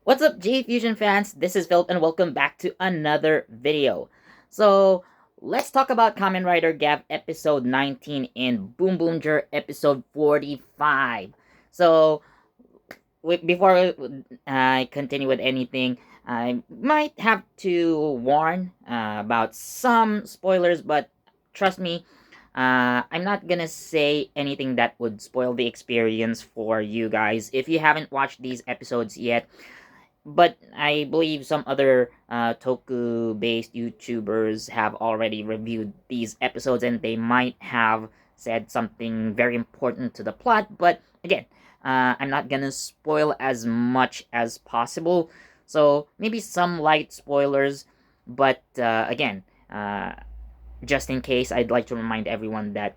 What's up, JEFusion fans? This is Philip, and welcome back to another video. So, let's talk about Kamen Rider Gavv episode 19 and Boonboomger episode 45. So, before I continue with anything, I might have to warn about some spoilers, but trust me, I'm not gonna say anything that would spoil the experience for you guys. If you haven't watched these episodes yet, but I believe some other Toku-based YouTubers have already reviewed these episodes, and they might have said something very important to the plot. But again, I'm not gonna spoil as much as possible. So maybe some light spoilers, but again, just in case, I'd like to remind everyone that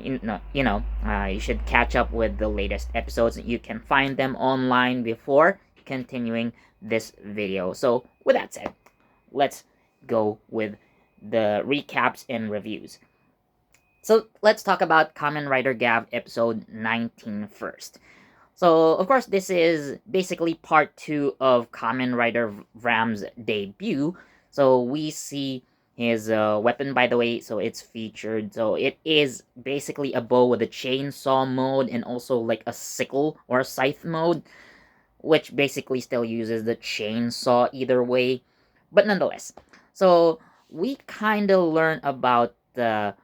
you should catch up with the latest episodes. You can find them online before continuing this video. So with that said, let's go with the recaps and reviews. So let's talk about Kamen Rider Gavv episode 19 first. So of course this is basically part 2 of Kamen Rider Ram's debut. So we see his weapon, by the way, so it's featured. So it is basically a bow with a chainsaw mode and also like a sickle or a scythe mode, which basically still uses the chainsaw either way, but nonetheless. So we kind of learn about the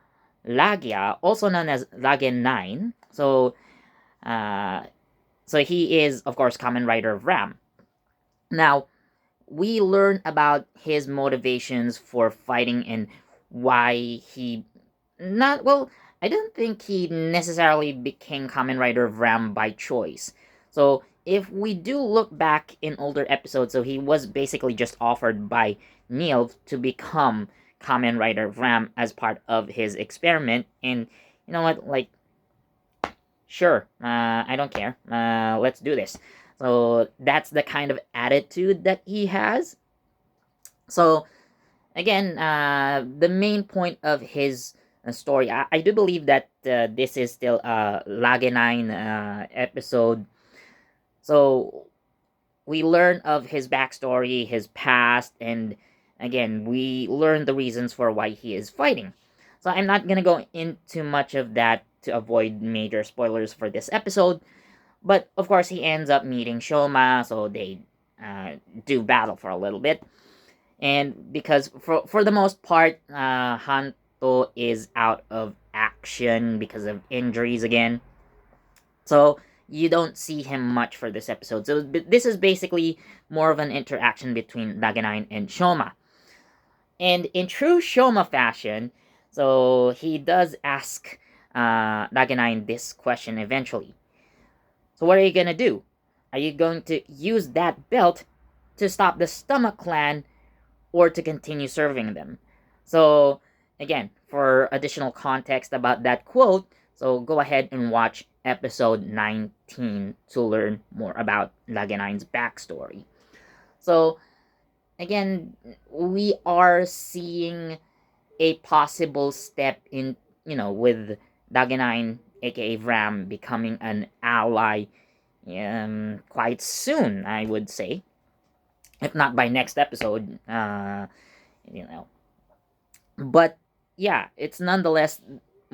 Lagia, also known as Lagen 9. Uh, so he is, of course, Kamen Rider Ram. Now, we learn about his motivations for fighting and why he not well. I don't think he necessarily became Kamen Rider Ram by choice. So if we do look back in older episodes, so he was basically just offered by Neil to become Kamen Rider Ram as part of his experiment, and you know what, like, sure, I don't care. Let's do this. So that's the kind of attitude that he has. So again, the main point of his story, I do believe that this is still a Lagenine episode. So we learn of his backstory, his past, and again, we learn the reasons for why he is fighting. So I'm not gonna go into much of that to avoid major spoilers for this episode. But of course, he ends up meeting Shoma, so they do battle for a little bit. And because for the most part, Hanto is out of action because of injuries again. So you don't see him much for this episode. So this is basically more of an interaction between Dagenine and Shoma. And in true Shoma fashion, so he does ask Dagenine this question eventually. So what are you gonna do? Are you going to use that belt to stop the Stomach Clan or to continue serving them? So again, for additional context about that quote, so go ahead and watch episode 19 to learn more about Lagenine's backstory. So again, we are seeing a possible step in, with Dagenine, aka Vram, becoming an ally quite soon, I would say. If not by next episode, you know. But yeah, it's nonetheless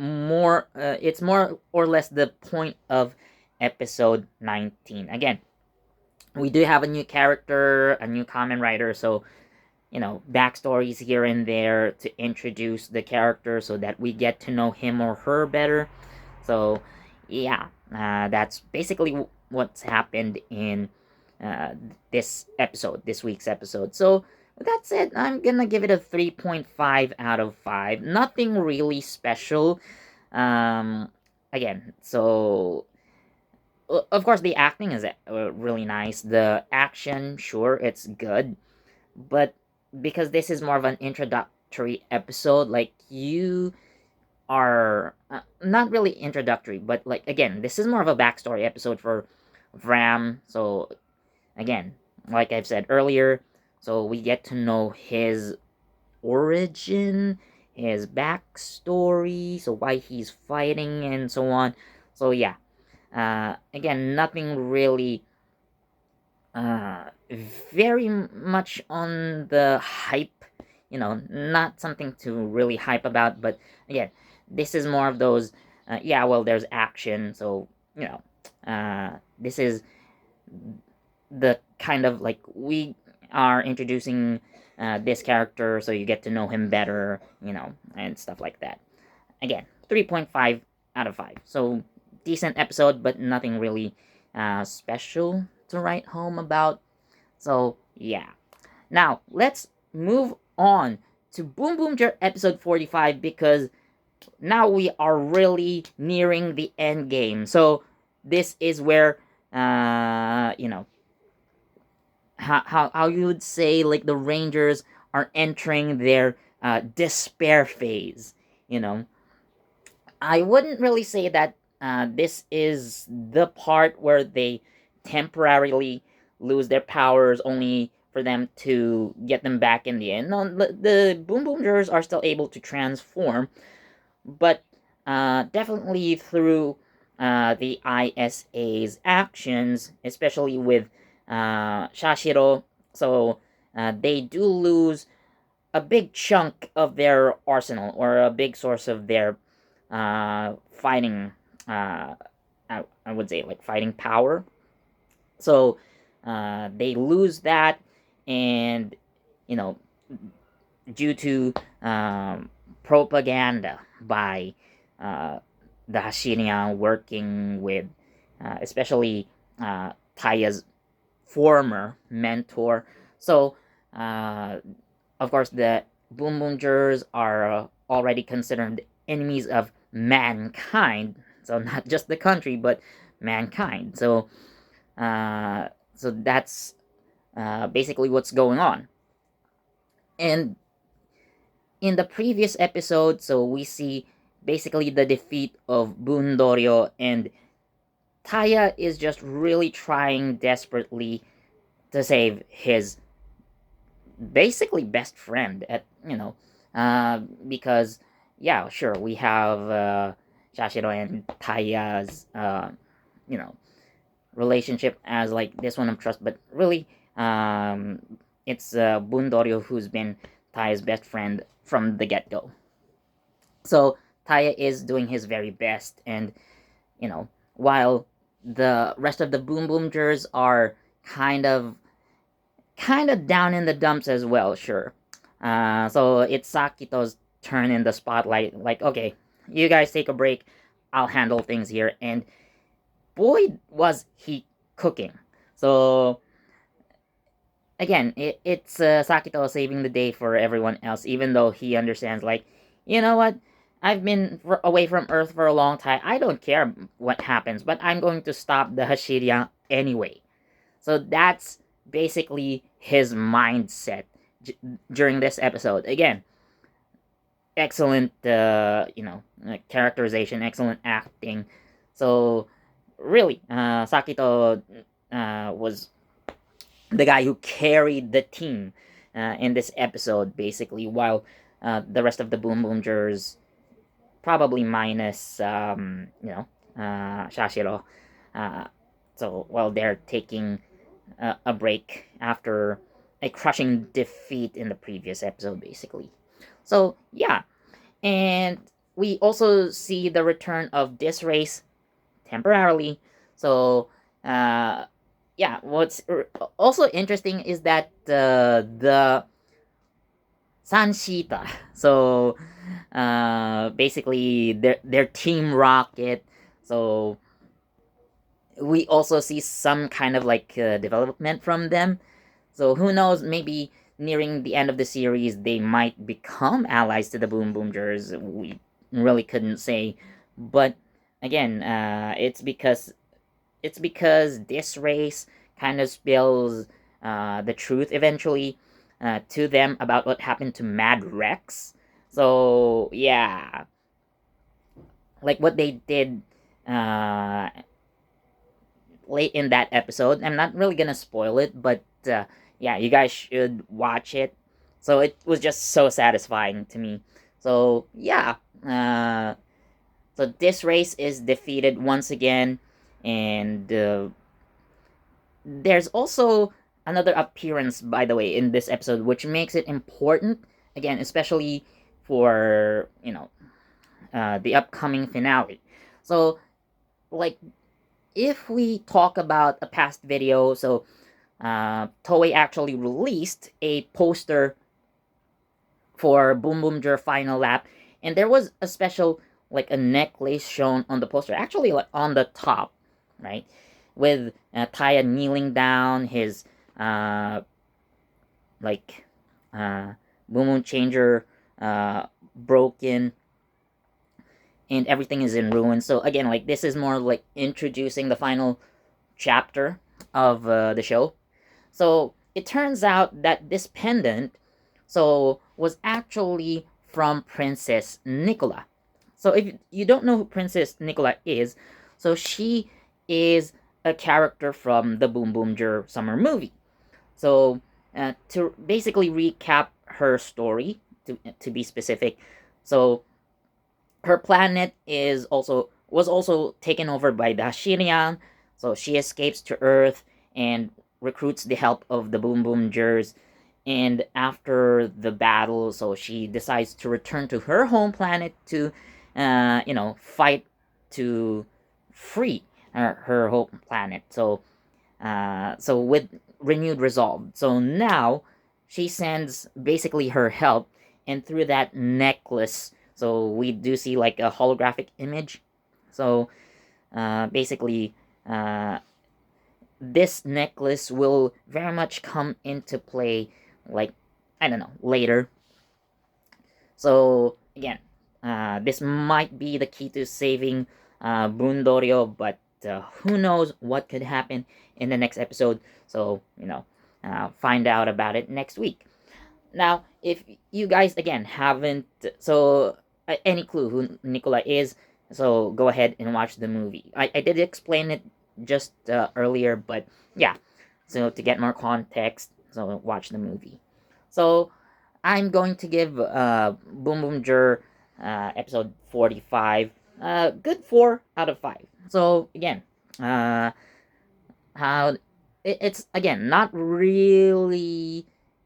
it's more or less the point of episode 19. Again, we do have a new character, a new Kamen Rider, so backstories here and there to introduce the character so that we get to know him or her better. So yeah, that's basically what's happened in uh, this week's episode. So with that said, I'm gonna give it a 3.5 out of 5. Nothing really special. Again, so of course the acting is really nice. The action, sure, it's good, but because this is more of an introductory episode, like you are not really introductory, but like again, this is more of a backstory episode for Vram. So again, like I've said earlier, so we get to know his origin, his backstory, so why he's fighting and so on. So yeah, again, nothing really very much on the hype, not something to really hype about, but again, this is more of those, yeah, well, there's action, so, this is the kind of like we are introducing this character so you get to know him better, and stuff like that. Again, 3.5 out of 5. So, decent episode, but nothing really special to write home about. So, yeah. Now, let's move on to Boonboomger episode 45 because now we are really nearing the end game. So, this is where, how you would say, like, the Rangers are entering their despair phase, I wouldn't really say that this is the part where they temporarily lose their powers only for them to get them back in the end. No, the Boonboomgers are still able to transform, but definitely through the ISA's actions, especially with Shashiro. So they do lose a big chunk of their arsenal, or a big source of their fighting. I would say like fighting power. So they lose that, and you know, due to propaganda by the Hashirian working with, especially Taya's former mentor. So, of course, the Boonboomgers are already considered enemies of mankind. So not just the country, but mankind. So that's basically what's going on. And in the previous episode, so we see basically the defeat of Bundorio, and Taya is just really trying desperately to save his basically best friend because yeah, sure, we have Shashiro and Taya's you know relationship as like this one of trust, but really it's Bundorio who's been Taya's best friend from the get-go. So Taya is doing his very best, and while the rest of the Boonboomgers are kind of down in the dumps as well, sure. So it's Sakito's turn in the spotlight. Like, okay, you guys take a break. I'll handle things here. And boy, was he cooking. So again, it's Sakito saving the day for everyone else, even though he understands, like, you know what? I've been away from Earth for a long time. I don't care what happens, but I'm going to stop the Hashirian anyway. So that's basically his mindset during this episode. Again, excellent, characterization, excellent acting. So really, Sakito was the guy who carried the team in this episode, basically, while the rest of the Boonboomgers, probably minus, Shashiro, so while they're taking a break after a crushing defeat in the previous episode, basically. So, yeah. And we also see the return of this race temporarily. So, yeah, what's also interesting is that the Sanshita, so basically their Team Rocket, so we also see some kind of like development from them. So who knows, maybe nearing the end of the series they might become allies to the Boonboomgers. We really couldn't say, but again, it's because this race kind of spills the truth eventually to them about what happened to Mad Rex. So yeah, like what they did late in that episode. I'm not really gonna spoil it, but yeah, you guys should watch it. So it was just so satisfying to me. So yeah, so this race is defeated once again, and there's also another appearance, by the way, in this episode, which makes it important, again, especially for, the upcoming finale. So, like, if we talk about a past video, so Toei actually released a poster for Boonboomger Final Lap, and there was a special, like a necklace shown on the poster, actually like on the top, right, with Taya kneeling down, his like Boom Boom Changer broken, and everything is in ruins. So again, like this is more like introducing the final chapter of the show. So it turns out that this pendant, so, was actually from Princess Nicola. So if you don't know who Princess Nicola is, so she is a character from the Boonboomger summer movie. So to basically recap her story, to be specific, so her planet was also taken over by the Hashirian, so she escapes to Earth and recruits the help of the Boonboomgers. And after the battle, so she decides to return to her home planet to, fight to free her home planet. So with renewed resolve, so now she sends basically her help, and through that necklace, so we do see like a holographic image. So basically, this necklace will very much come into play, like, I don't know, later. So again, this might be the key to saving Bundorio, but who knows what could happen in the next episode. So, find out about it next week. Now, if you guys, again, haven't, so any clue who Nicola is, so go ahead and watch the movie. I did explain it just earlier, but yeah, so to get more context, so watch the movie. So I'm going to give Boonboomger episode 45 good 4 out of 5. So again, how it's again not really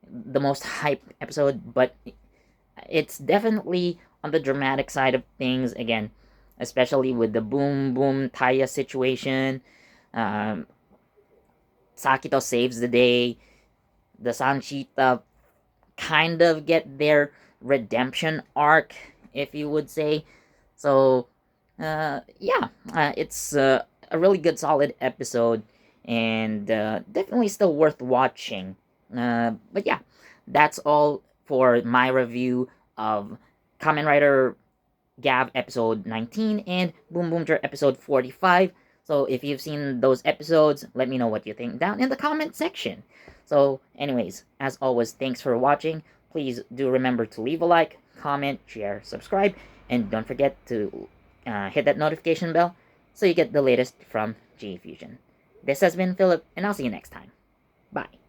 the most hype episode, but it's definitely on the dramatic side of things. Again, especially with the Boom Boom Taya situation. Um, Sakito saves the day. The Sanshita kind of get their redemption arc, if you would say. So, yeah, it's a really good, solid episode, and definitely still worth watching. But yeah, that's all for my review of Kamen Rider Gavv episode 19 and Boonboomger episode 45. So if you've seen those episodes, let me know what you think down in the comment section. So anyways, as always, thanks for watching. Please do remember to leave a like, comment, share, subscribe, and don't forget to hit that notification bell so you get the latest from JEFusion. This has been Philip, and I'll see you next time. Bye.